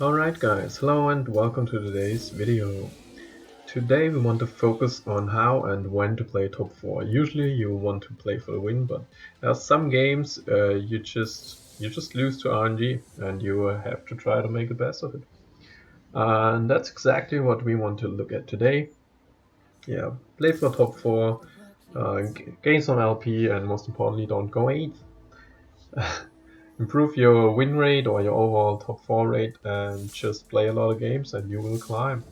Alright guys, hello and welcome to today's video. Today we want to focus on how and when to play top 4. Usually you want to play for the win, but there are some games you just lose to RNG and you have to try to make the best of it. And that's exactly what we want to look at today. Yeah, play for top 4, gain some LP, and most importantly don't go 8th. Improve your win rate or your overall top 4 rate and just play a lot of games and you will climb.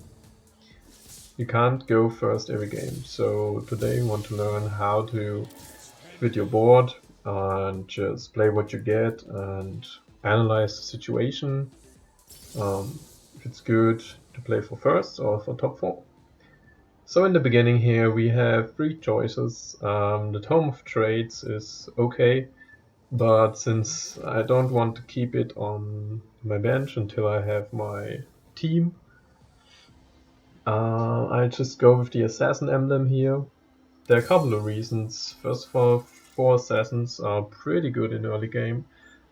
You can't go first every game, so today we want to learn how to fit your board and just play what you get and analyze the situation. If it's good to play for first or for top 4. So in the beginning here we have 3 choices. The Tome of Trades is okay, but since I don't want to keep it on my bench until I have my team, I just go with the Assassin emblem here. There are a couple of reasons. First of all, 4 Assassins are pretty good in early game.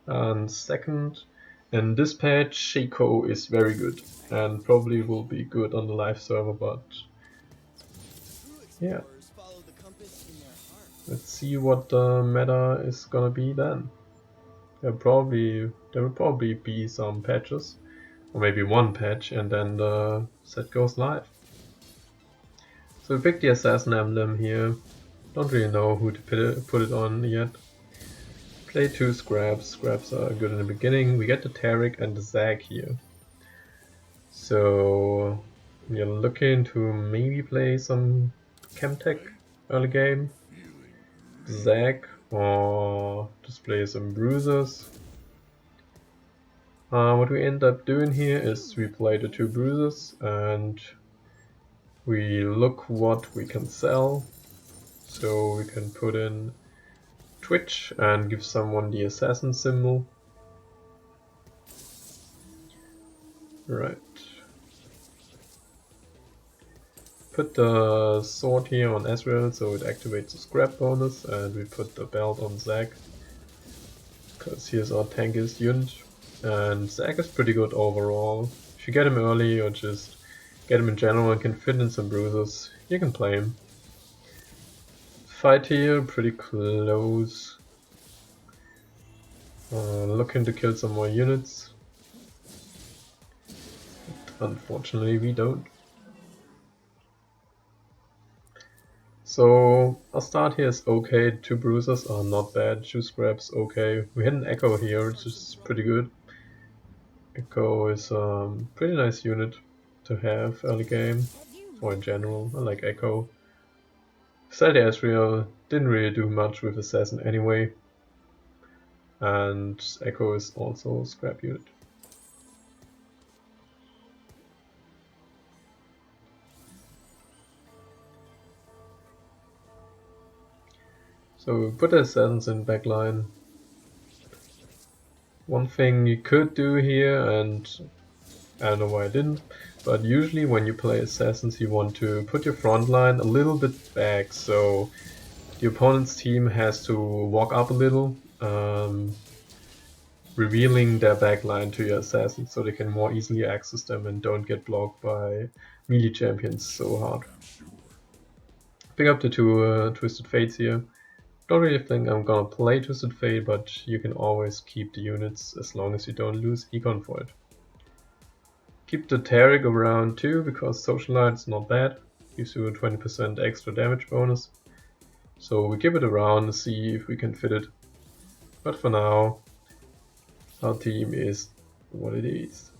And second, in this patch, Shaco is very good and probably will be good on the live server, but yeah. Let's see what the meta is gonna be then. There will probably be some patches, or maybe one patch, and then the set goes live. So we picked the Assassin emblem here. Don't really know who to put it on yet. Play 2 scraps. Scraps are good in the beginning. We get the Tarek and the Zag here. So you're looking to maybe play some Chemtech early game. Zag, or just play some Bruisers. What we end up doing here is we play the 2 Bruisers and we look what we can sell. So we can put in Twitch and give someone the assassin symbol. Right. Put the sword here on Ezreal so it activates the scrap bonus, and we put the belt on Zac because here's our tankiest unit. And Zac is pretty good overall. If you get him early or just get him in general and can fit in some bruises, you can play him. Fight here, pretty close. Looking to kill some more units. But unfortunately we don't. So our start here is okay, 2 bruisers are not bad, 2 scraps okay. We had an Echo here, which is pretty good. Echo is a pretty nice unit to have early game, or in general, I like Echo. Sadly Ezreal didn't really do much with Assassin anyway, and Echo is also a scrap unit. So we put the Assassins in backline. One thing you could do here, and I don't know why I didn't, but usually when you play Assassins you want to put your front line a little bit back, so the opponent's team has to walk up a little, revealing their backline to your Assassins so they can more easily access them and don't get blocked by melee champions so hard. Pick up the 2 Twisted Fates here. Don't really think I'm gonna play Twisted Fate, but you can always keep the units as long as you don't lose econ for it. Keep the Tarek around too, because Socialite's not bad, gives you a 20% extra damage bonus. So we keep it around to see if we can fit it. But for now, our team is what it is.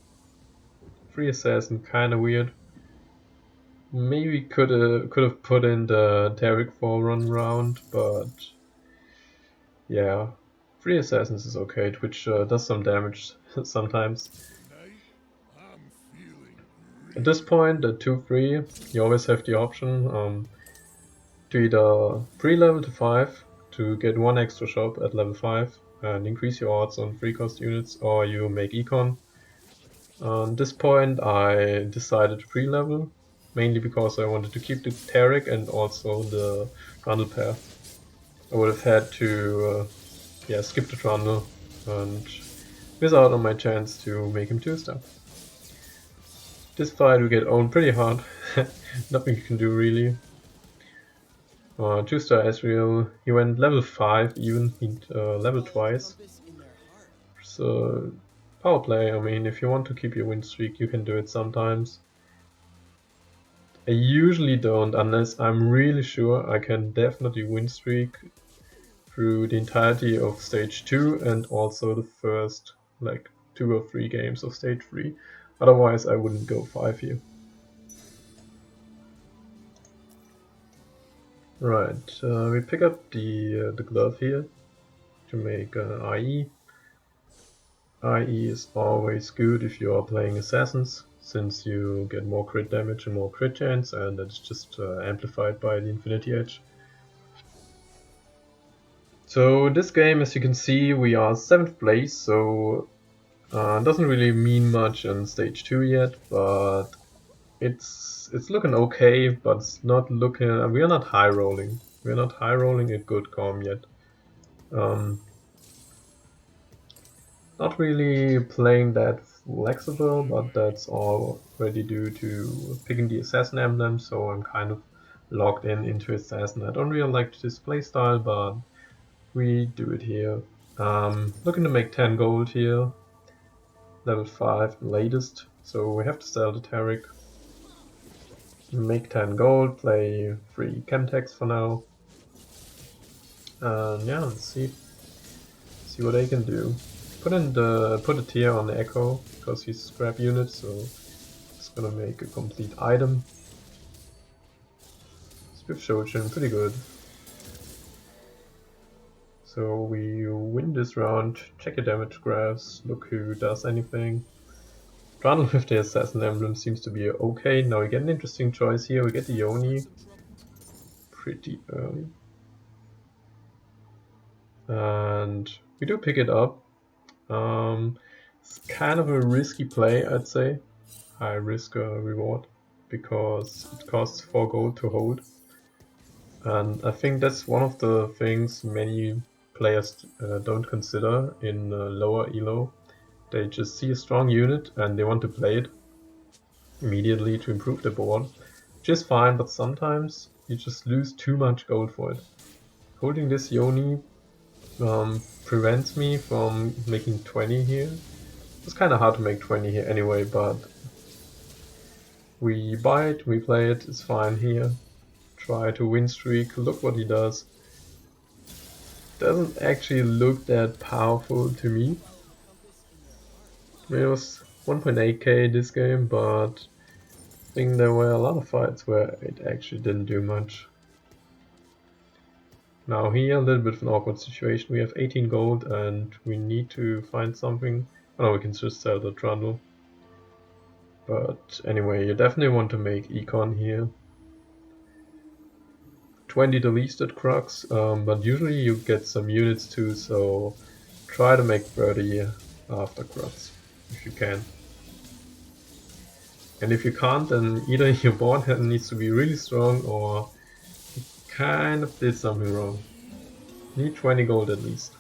3 Assassin, kinda weird. Maybe could have put in the Tarek for run round, but yeah, 3 Assassins is okay. Twitch does some damage sometimes. At this point, the 2-3, you always have the option to either pre-level to 5 to get 1 extra shop at level 5 and increase your odds on free cost units, or you make econ. At this point I decided to pre-level, mainly because I wanted to keep the Tarek and also the Trundle pair. I would have had to skip the Trundle and miss out on my chance to make him 2-star. This fight we get owned pretty hard. Nothing you can do really. 2-star Ezreal, he went level 5 even, he level twice. So, power play, I mean, if you want to keep your win streak, you can do it sometimes. I usually don't, unless I'm really sure I can definitely win streak through the entirety of stage 2 and also the first, like, 2 or 3 games of stage 3. Otherwise, I wouldn't go 5 here. Right, we pick up the glove here to make IE. IE is always good if you are playing assassins, since you get more crit damage and more crit chance, and it's just amplified by the Infinity Edge. So this game, as you can see, we are 7th place, so doesn't really mean much in stage 2 yet, but it's looking okay, but it's not looking. We are not high rolling. We are not high rolling a good com yet. Not really playing that flexible, but that's already due to picking the assassin emblem, so I'm kind of logged into assassin. I don't really like this playstyle, but we do it here. Looking to make 10 gold here, level 5 latest, so we have to sell the Taric. Make 10 gold, play 3 Chemtex for now. And yeah, let's see what they can do. Put a tier on the Echo because he's a scrap unit, so it's gonna make a complete item. Swift Shojin, pretty good. So we win this round. Check your damage graphs. Look who does anything. Trundle with the Assassin Emblem seems to be okay. Now we get an interesting choice here. We get the Yoni pretty early. And we do pick it up. It's kind of a risky play, I'd say. High risk reward, because it costs 4 gold to hold. And I think that's one of the things many players don't consider in lower elo. They just see a strong unit and they want to play it immediately to improve the board, which is fine, but sometimes you just lose too much gold for it. Holding this Yoni prevents me from making 20 here. It's kind of hard to make 20 here anyway, but we buy it, we play it, it's fine here. Try to win streak, look what he does. Doesn't actually look that powerful to me. It was 1.8k this game, but I think there were a lot of fights where it actually didn't do much. Now here, a little bit of an awkward situation. We have 18 gold and we need to find something. Oh no, we can just sell the Trundle. But anyway, you definitely want to make Econ here. 20 the least at Crux, but usually you get some units too, so try to make 30 after Crux, if you can. And if you can't, then either your board needs to be really strong or you kind of did something wrong. Need 20 gold at least.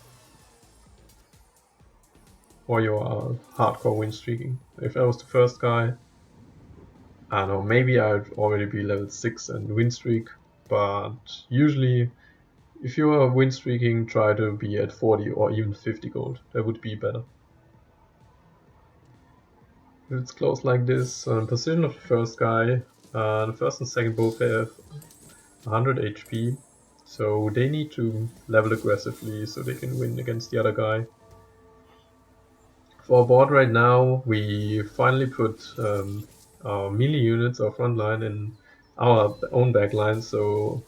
Or you are hardcore win streaking. If I was the first guy, I don't know, maybe I'd already be level 6 and win streak, but usually if you are win streaking, try to be at 40 or even 50 gold. That would be better. If it's close like this, position of the first guy, the first and second both have 100 HP, so they need to level aggressively so they can win against the other guy. For our board right now, we finally put our melee units, our front line, in our own backline, so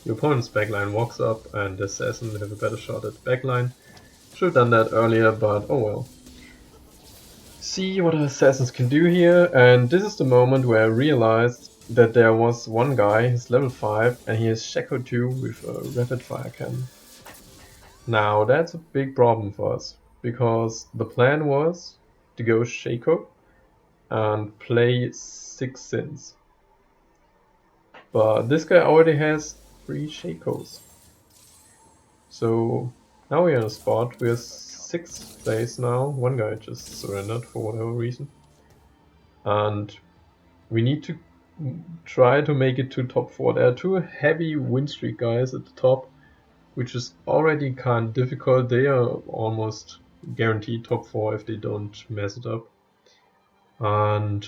your opponent's backline walks up and the assassin will have a better shot at the backline. Should have done that earlier, but oh well. See what assassins can do here, and this is the moment where I realized that there was one guy, he's level 5, and he has Shaco 2 with a rapid fire cannon. Now that's a big problem for us, because the plan was to go Shaco and play 6 Sins. But this guy already has 3 Shacos. So now we're in a spot, we're 6th place now, one guy just surrendered for whatever reason. and we need to try to make it to top 4. There are 2 heavy win streak guys at the top, which is already kind of difficult. They are almost guaranteed top 4 if they don't mess it up. And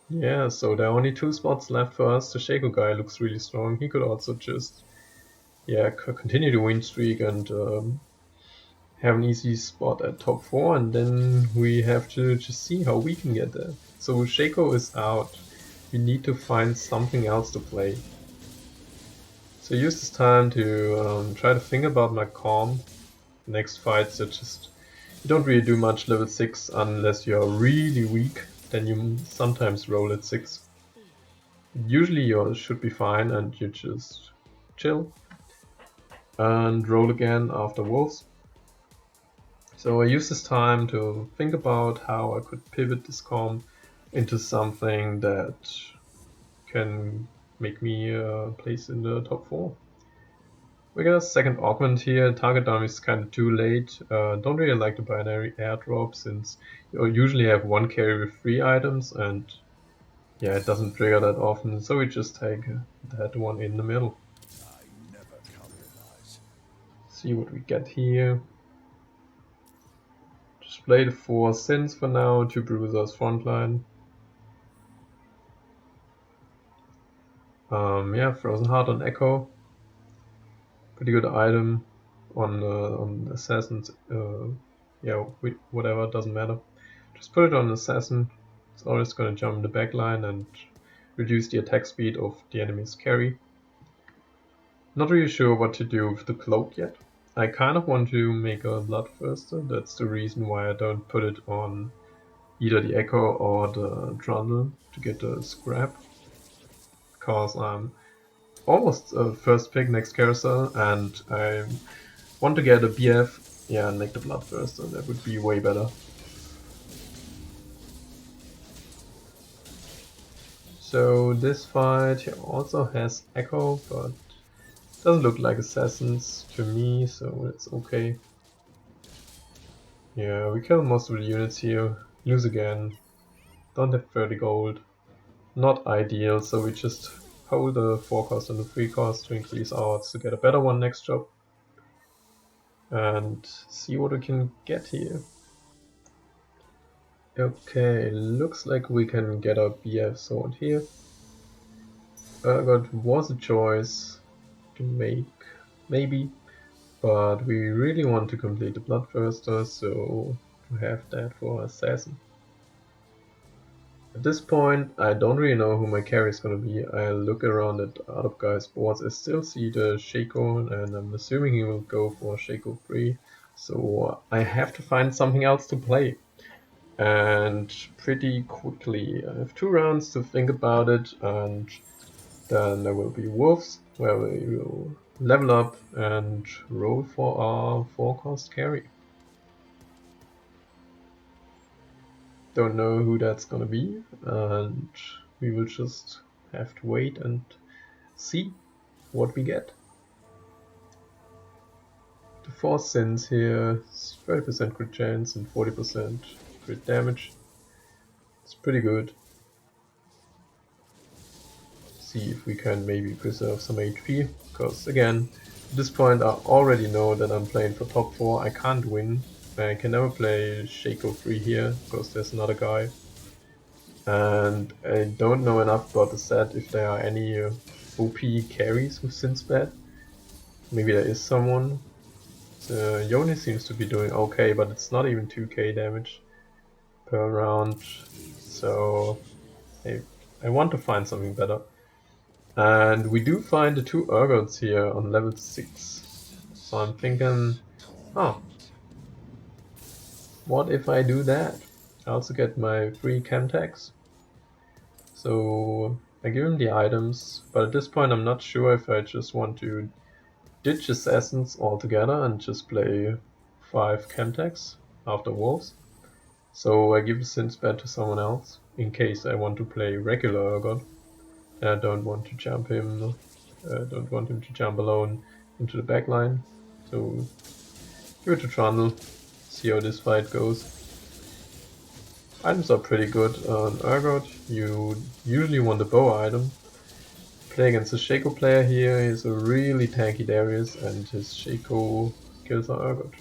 yeah, so there are only 2 spots left for us. The Shaco guy looks really strong. He could also just continue the win streak and have an easy spot at top 4, and then we have to just see how we can get there. So Shaco is out. We need to find something else to play. So use this time to try to think about my calm. Next fights are just, you don't really do much level 6 unless you're really weak, then you sometimes roll at 6. Usually you should be fine and you just chill and roll again after wolves. So I use this time to think about how I could pivot this calm into something that can make me place in the top 4. We got a second augment here. Target dummy is kind of too late. Don't really like the binary airdrop since you usually have 1 carry with 3 items, and yeah, it doesn't trigger that often, so we just take that one in the middle. See what we get here. Just play the 4 Sins for now, 2 Bruisers frontline. Yeah, Frozen Heart on Echo. Pretty good item on Assassins. Yeah, whatever, doesn't matter. Just put it on Assassin. It's always going to jump in the backline and reduce the attack speed of the enemy's carry. Not really sure what to do with the cloak yet. I kind of want to make a Bloodthirster. That's the reason why I don't put it on either the Echo or the Trundle to get the scrap. Because I'm almost a first pick next carousel and I want to get a BF, yeah, and make the Bloodthirster. That would be way better. So this fight here also has Echo, but doesn't look like Assassins to me, so it's okay. Yeah, we kill most of the units here, lose again, don't have 30 gold, not ideal, so we just hold the 4 cost and the 3 cost to increase our odds to get a better one next job. And see what we can get here. Okay, looks like we can get a BF sword here. Urgot was a choice to make, maybe, but we really want to complete the Bloodthirster, so to have that for Assassin. At this point, I don't really know who my carry is gonna be. I look around at other guys' boards. I still see the Shaco, and I'm assuming he will go for Shaco 3. So I have to find something else to play. And pretty quickly. I have 2 rounds to think about it, and then there will be wolves, where we will level up and roll for our 4 cost carry. Don't know who that's gonna be, and we will just have to wait and see what we get. The 4 Sins here, 30% crit chance and 40% crit damage. It's pretty good. See if we can maybe preserve some HP, because again, at this point I already know that I'm playing for top 4, I can't win. I can never play Shaco 3 here, because there's another guy. And I don't know enough about the set if there are any OP carries with Sinspad. Maybe there is someone. Yoni seems to be doing okay, but it's not even 2k damage per round, so I want to find something better. And we do find the 2 Urgots here on level 6. So I'm thinking, oh, what if I do that? I also get my 3 chem tags. So I give him the items, but at this point I'm not sure if I just want to ditch Assassins altogether and just play 5 chem tags after wolves. So I give the Sinspad to someone else, in case I want to play regular Urgot. I don't want to jump him, don't want him to jump alone into the backline. So give it to Trundle, see how this fight goes. Items are pretty good. On Urgot, you usually want a bow item. Play against the Shaco player here, he's a really tanky Darius, and his Shaco kills are Urgot.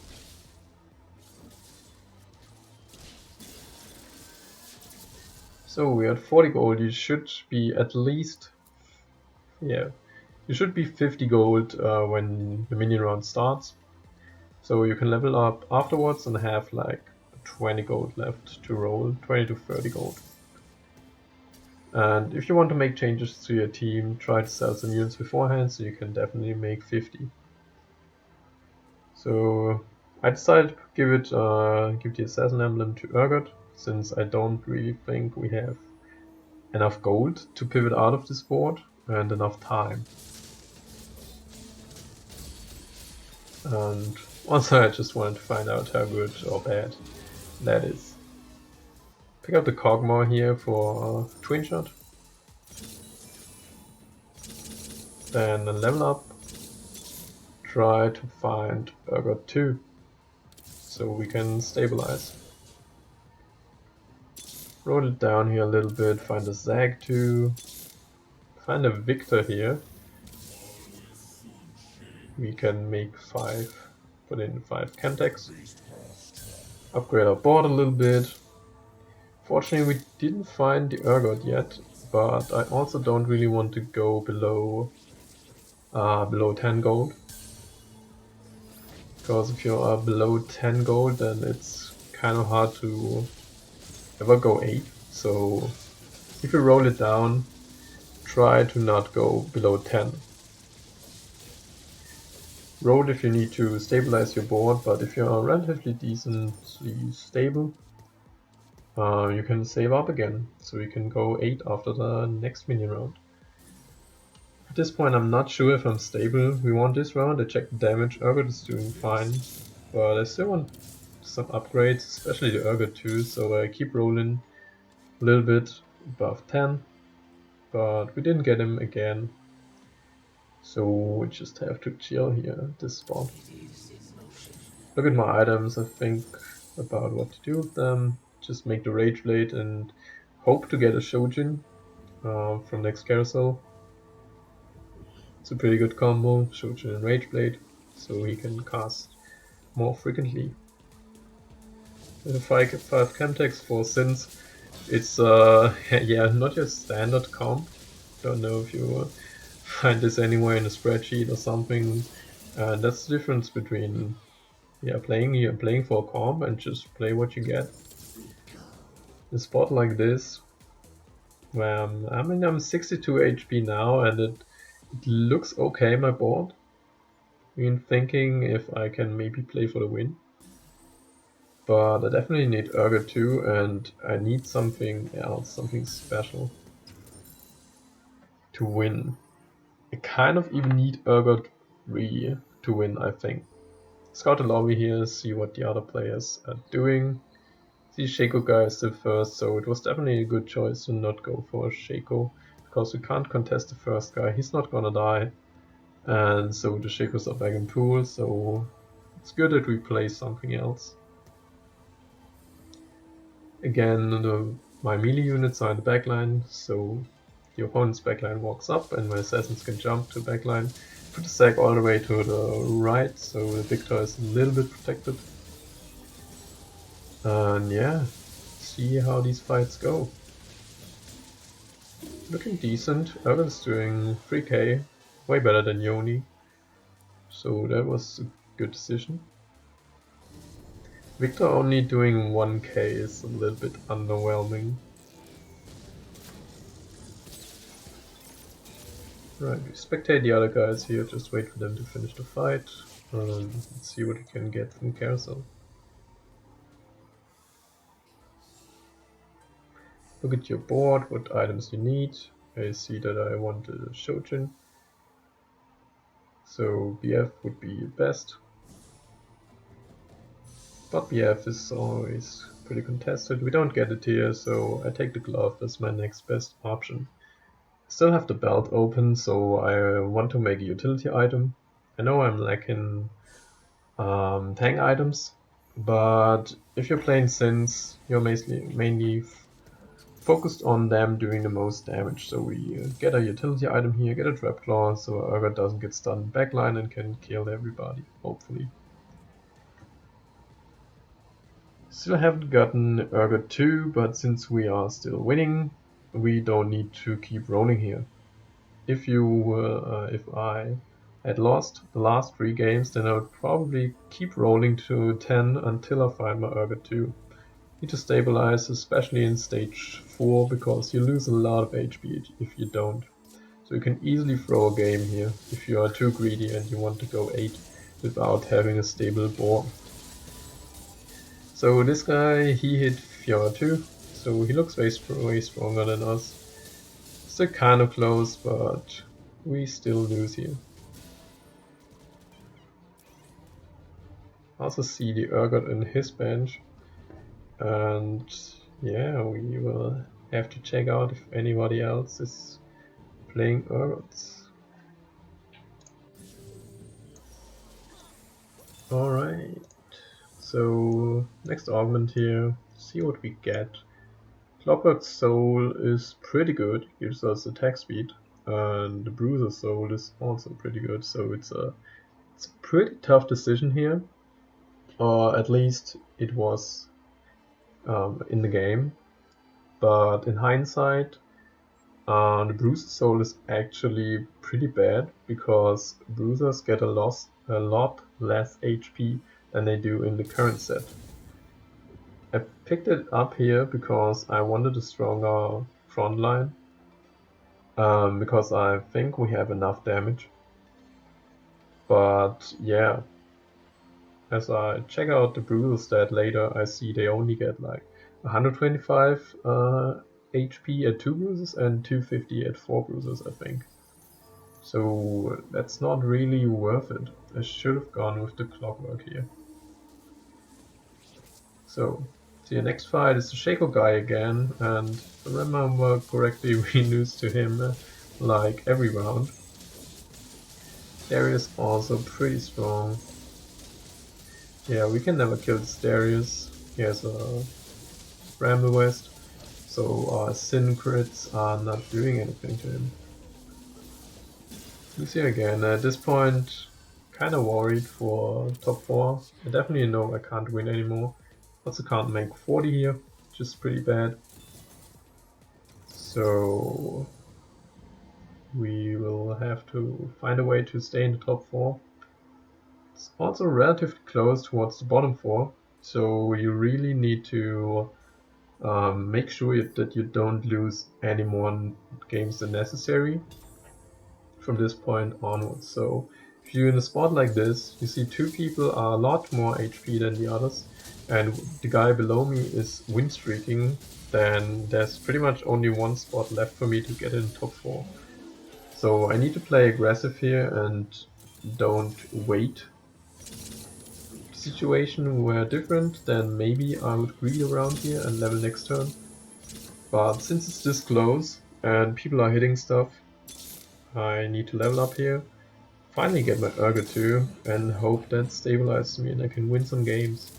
So we are at 40 gold, you should be at least, yeah, you should be 50 gold when the minion round starts. So you can level up afterwards and have like 20 gold left to roll, 20 to 30 gold. And if you want to make changes to your team, try to sell some units beforehand so you can definitely make 50. So I decided to give the assassin emblem to Urgot, since I don't really think we have enough gold to pivot out of this board and enough time. And also I just wanted to find out how good or bad that is. Pick up the Cogmore here for Twin Shot. Then level up. Try to find Urgot 2 so we can stabilize. Roll it down here a little bit, find a Zag 2, find a Victor here. We can make 5, put in 5 Cantex. Upgrade our board a little bit. Fortunately we didn't find the Urgot yet, but I also don't really want to go below 10 gold. Because if you are below 10 gold, then it's kind of hard to ever go 8. So if you roll it down, try to not go below 10. Roll if you need to stabilize your board, but if you are relatively decently stable, you can save up again. So you can go 8 after the next mini round. At this point I'm not sure if I'm stable. We want this round, I checked the damage, Urgot is doing fine, but I still want some upgrades, especially the Urgot 2, so I keep rolling a little bit above 10, but we didn't get him again, so we just have to chill here at this spot. Look at my items, I think about what to do with them, just make the Rage Blade and hope to get a Shojin from next carousel. It's a pretty good combo, Shojin and Rage Blade, so he can cast more frequently. 5 Chemtex for Sins. It's yeah, not your standard comp. Don't know if you find this anywhere in a spreadsheet or something. That's the difference between playing for a comp and just play what you get. In a spot like this, where I'm 62 HP now and it looks okay my board. I'm thinking if I can maybe play for the win. But I definitely need Urgot 2 and I need something else, something special to win. I kind of even need Urgot 3 to win, I think. Scout the lobby here, see what the other players are doing. The Shaco guy is still first, so it was definitely a good choice to not go for Shaco, because we can't contest the first guy, he's not gonna die. And so the Shakos are back in pool, so it's good that we play something else. Again, my melee units are in the backline, so the opponent's backline walks up and my assassins can jump to the backline. Put the stack all the way to the right, so the Victor is a little bit protected. And yeah, see how these fights go. Looking decent, Urban's doing 3k, way better than Yoni, so that was a good decision. Victor only doing 1k is a little bit underwhelming. Right, we spectate the other guys here, just wait for them to finish the fight. Let's see what we can get from Carousel. Look at your board, what items you need. I see that I want a Shojin, so BF would be best. But BF is always pretty contested. We don't get it here, so I take the glove as my next best option. I still have the belt open, so I want to make a utility item. I know I'm lacking tank items, But if you're playing Sins, you're mainly focused on them doing the most damage. So we get a utility item here, get a Trap Claw, so Urgot doesn't get stunned backline and can kill everybody, hopefully. Still haven't gotten Urgot 2, but since we are still winning, we don't need to keep rolling here. If I had lost the last 3 games, then I would probably keep rolling to 10 until I find my Urgot 2. Need to stabilize, especially in stage 4, because you lose a lot of HP if you don't. So you can easily throw a game here if you are too greedy and you want to go 8 without having a stable board. So this guy, he hit Fiora 2, so he looks way stronger than us. Still kind of close, but we still lose here. Also see the Urgot in his bench, and yeah, we will have to check out if anybody else is playing Urgots. Alright, so next augment here, see what we get. Clockwork Soul is pretty good, gives us attack speed, and the Bruiser Soul is also pretty good, so it's a pretty tough decision here, or at least it was in the game. But in hindsight, the Bruiser Soul is actually pretty bad because Bruisers get a lot less HP than they do in the current set. I picked it up here because I wanted a stronger front line, because I think we have enough damage. But yeah, as I check out the Bruiser stat later, I see they only get like 125 HP at 2 bruises and 250 at 4 bruises, I think. So that's not really worth it. I should have gone with the Clockwork here. So the next fight is the Shaco guy again, and if I remember correctly, we lose to him like every round. Darius also pretty strong. Yeah, we can never kill this Darius. He has a Bramble West, so our Sin crits are not doing anything to him. Lucia again, at this point, kinda worried for top 4. I definitely know I can't win anymore. Also can't make 40 here, which is pretty bad. So we will have to find a way to stay in the top 4. It's also relatively close towards the bottom 4, so you really need to make sure that you don't lose any more games than necessary from this point onwards. So if you're in a spot like this, you see 2 people are a lot more HP than the others, and the guy below me is win streaking, then there's pretty much only 1 spot left for me to get in top 4. So I need to play aggressive here and don't wait. If the situation were different, then maybe I would greed around here and level next turn. But since it's this close and people are hitting stuff, I need to level up here, finally get my Urgot 2, and hope that stabilizes me and I can win some games.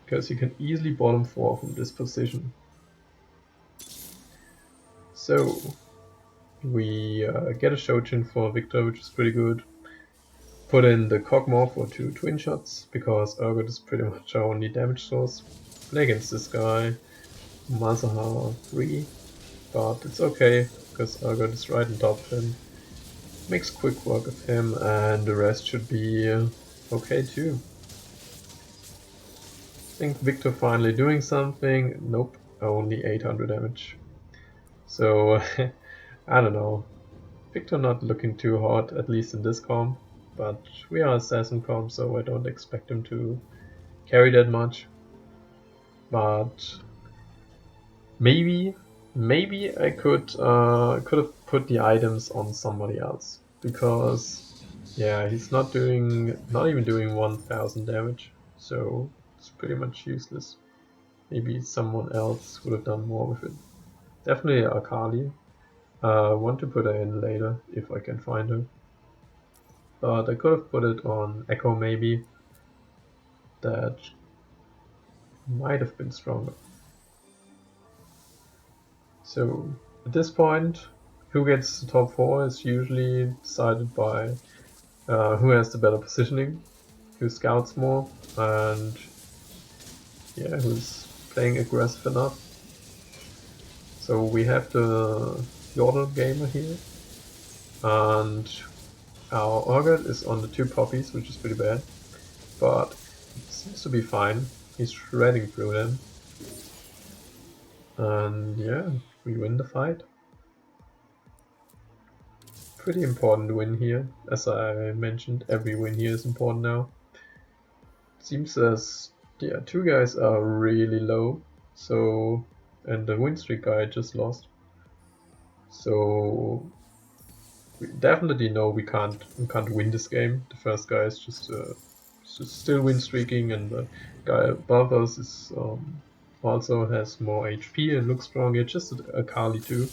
Because you can easily bottom 4 from this position. So we get a Shojin for Victor, which is pretty good. Put in the Kog'Maw for 2 twin shots, because Urgot is pretty much our only damage source. Play against this guy, Masaha 3, but it's okay, because Urgot is right on top of him. Makes quick work of him, and the rest should be okay too. I think Victor finally doing something. Nope, only 800 damage. So I don't know. Victor not looking too hot, at least in this comp, but we are assassin comp, so I don't expect him to carry that much. But maybe I could have put the items on somebody else, because yeah, he's not even doing 1000 damage, so it's pretty much useless. Maybe someone else would have done more with it. Definitely Akali. Want to put her in later if I can find her. But I could have put it on Echo maybe. that might have been stronger. So at this point, who gets the top 4 is usually decided by who has the better positioning, who scouts more, and yeah, who's playing aggressive enough. So we have the Yordle gamer here, and our Urgot is on the 2 poppies, which is pretty bad, but it seems to be fine. He's shredding through them. And yeah, we win the fight. Pretty important win here. As I mentioned, every win here is important now. Seems as yeah, 2 guys are really low, so and the win streak guy just lost. So we definitely know we can't win this game. The first guy is just still win streaking, and the guy above us is also has more HP and looks stronger. Just a Kali too.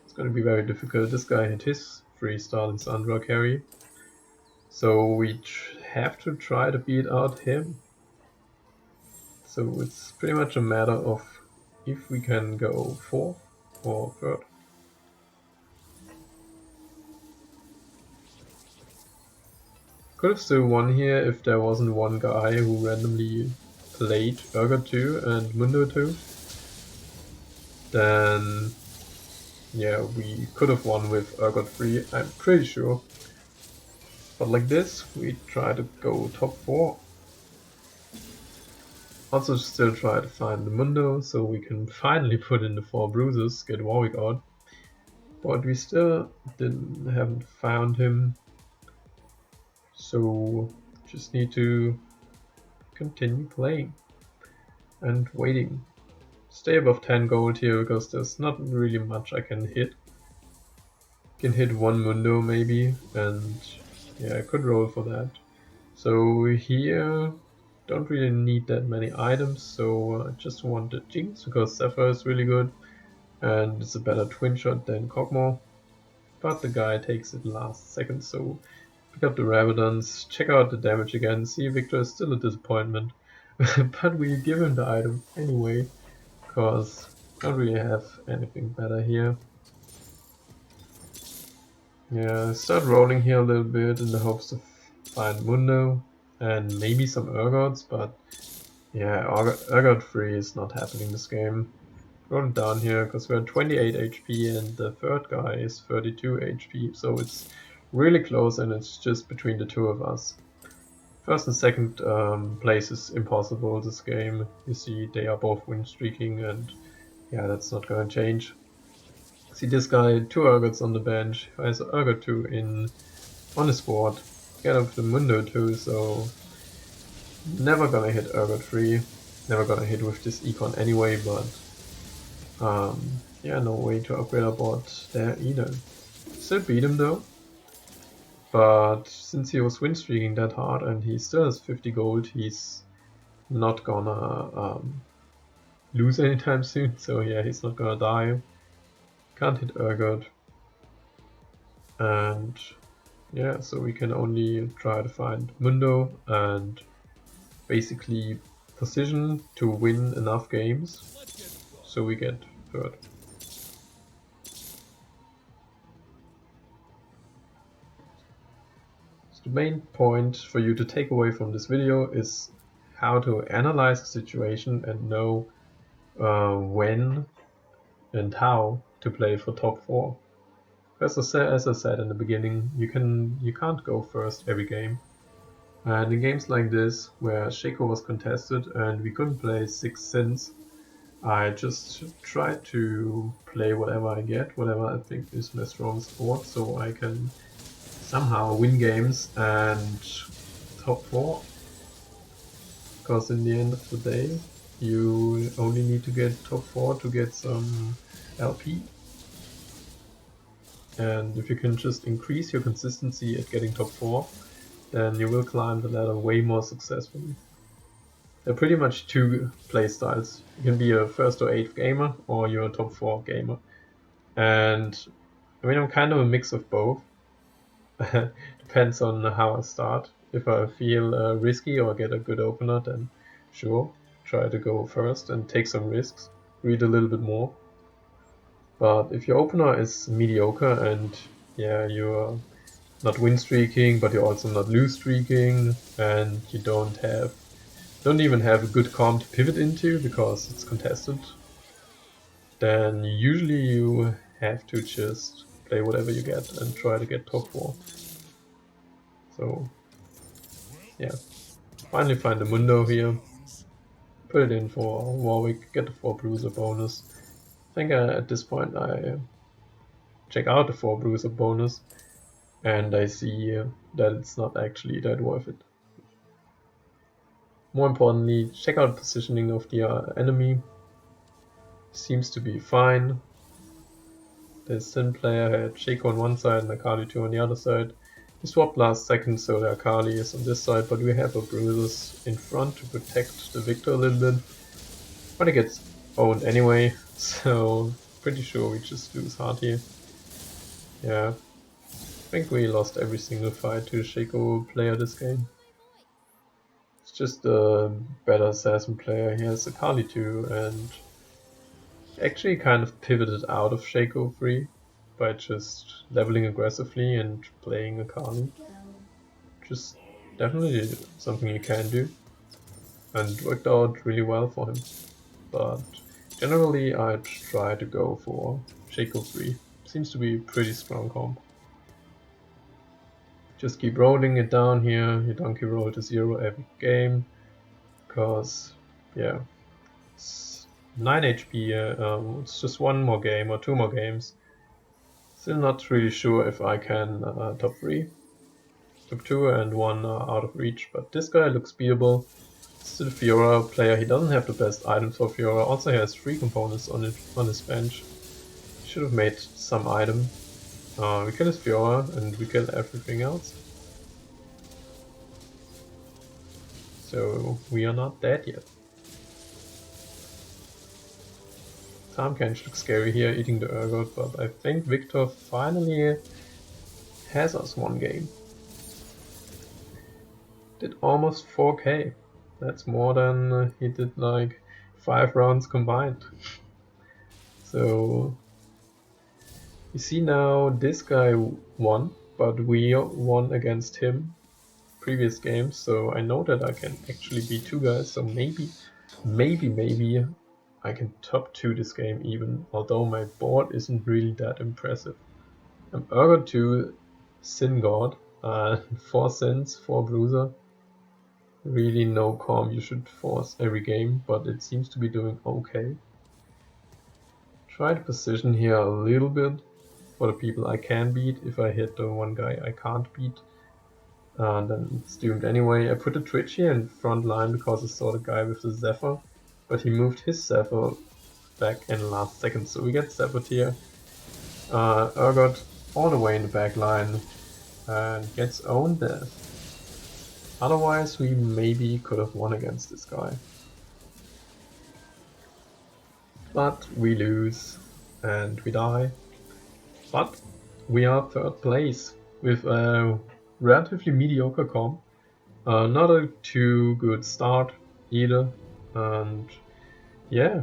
It's going to be very difficult. This guy hit his 3-star in Sandra carry, so we have to try to beat out him. So it's pretty much a matter of if we can go 4th or 3rd. Could have still won here if there wasn't one guy who randomly played Urgot 2 and Mundo 2. Then yeah, we could have won with Urgot 3, I'm pretty sure. But like this, we try to go top 4. Also still try to find the Mundo, so we can finally put in the 4 bruises, get Warwick out. But we still haven't found him. So just need to continue playing and waiting. Stay above 10 gold here because there's not really much I can hit. Can hit 1 Mundo maybe, and yeah, I could roll for that. So here, don't really need that many items, so I just want the Jinx because Sapphire is really good and it's a better twin shot than Kog'Maw. But the guy takes it last second, so pick up the Rabadons, check out the damage again. See, Victor is still a disappointment, but we give him the item anyway, because I don't really have anything better here. Yeah, start rolling here a little bit in the hopes to find Mundo and maybe some Urgots, but yeah, Urgot 3 is not happening this game. Roll it down here because we're 28 HP and the 3rd guy is 32 HP, so it's really close and it's just between the 2 of us. 1st and 2nd place is impossible this game. You see they are both win streaking, and yeah, that's not gonna change. See this guy, 2 Urgots on the bench, who has Urgot 2 on his board. Get up the Mundo 2, so never gonna hit Urgot 3. Never gonna hit with this econ anyway, but yeah, no way to upgrade our board there either. Still beat him though, but since he was win streaking that hard and he still has 50 gold, he's not gonna lose anytime soon, so yeah, he's not gonna die. Can't hit Urgot. And yeah, so we can only try to find Mundo and basically position to win enough games so we get 3rd. So the main point for you to take away from this video is how to analyze the situation and know when and how to play for top 4. As I said in the beginning, you can't go first every game. And in games like this, where Shaco was contested and we couldn't play 6 Sins, I just try to play whatever I get, whatever I think is my strongest board, so I can somehow win games and top 4. Because in the end of the day, you only need to get top 4 to get some LP. And if you can just increase your consistency at getting top 4, then you will climb the ladder way more successfully. There are pretty much 2 playstyles. You can be a 1st or 8th gamer, or you're a top 4 gamer. And I mean, I'm kind of a mix of both. Depends on how I start. If I feel risky or get a good opener, then sure, try to go first and take some risks, read a little bit more. But if your opener is mediocre and yeah, you're not win streaking, but you're also not lose streaking, and you don't even have a good comp to pivot into because it's contested, then usually you have to just play whatever you get and try to get top 4. So yeah, finally find the Mundo here, put it in for Warwick, get the 4 bruiser bonus. I think at this point I check out the 4 bruiser bonus and I see that it's not actually that worth it. More importantly, check out the positioning of the enemy. Seems to be fine. The Sin player had Shaco on one side and Akali 2 on the other side. He swapped last second, so the Akali is on this side, but we have a Bruises in front to protect the Victor a little bit. But it gets owned anyway, so pretty sure we just lose hard here. Yeah, I think we lost every single fight to the Shaco player this game. It's just a better assassin player. He has Akali 2 and actually kind of pivoted out of Shaco free by just leveling aggressively and playing Akali. Just definitely something you can do, and worked out really well for him. But generally I'd try to go for Shaco free. Seems to be pretty strong comp. Just keep rolling it down here, you donkey roll to 0 every game, because yeah, it's 9 HP, it's just 1 more game or 2 more games. Still not really sure if I can top 3. Top 2 and 1 out of reach, but this guy looks beatable. Still Fiora player, he doesn't have the best items for Fiora, also he has 3 components on his bench. Should have made some item. We kill his Fiora and we kill everything else. So we are not dead yet. Tahm looks scary here, eating the Urgot, but I think Victor finally has us one game. Did almost 4k. That's more than he did like 5 rounds combined. So you see now this guy won, but we won against him previous games, so I know that I can actually beat 2 guys, so maybe I can top 2 this game even, although my board isn't really that impressive. I'm Urgot 2, Sin God, 4 Sins, 4 Bruiser. Really no comp you should force every game, but it seems to be doing okay. Try to position here a little bit for the people I can beat. If I hit the one guy I can't beat, then it's doomed anyway. I put the Twitch here in front line because I saw the guy with the Zephyr, but he moved his Zephyr back in the last second, so we get Zephyr here. Urgot all the way in the back line and gets owned there. Otherwise we maybe could have won against this guy. But we lose and we die. But we are 3rd place with a relatively mediocre comp. Not a too good start either. And yeah,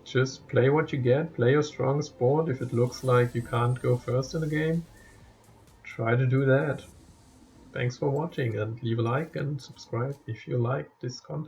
just play what you get, play your strongest board. If it looks like you can't go first in the game, try to do that. Thanks for watching and leave a like and subscribe if you like this content.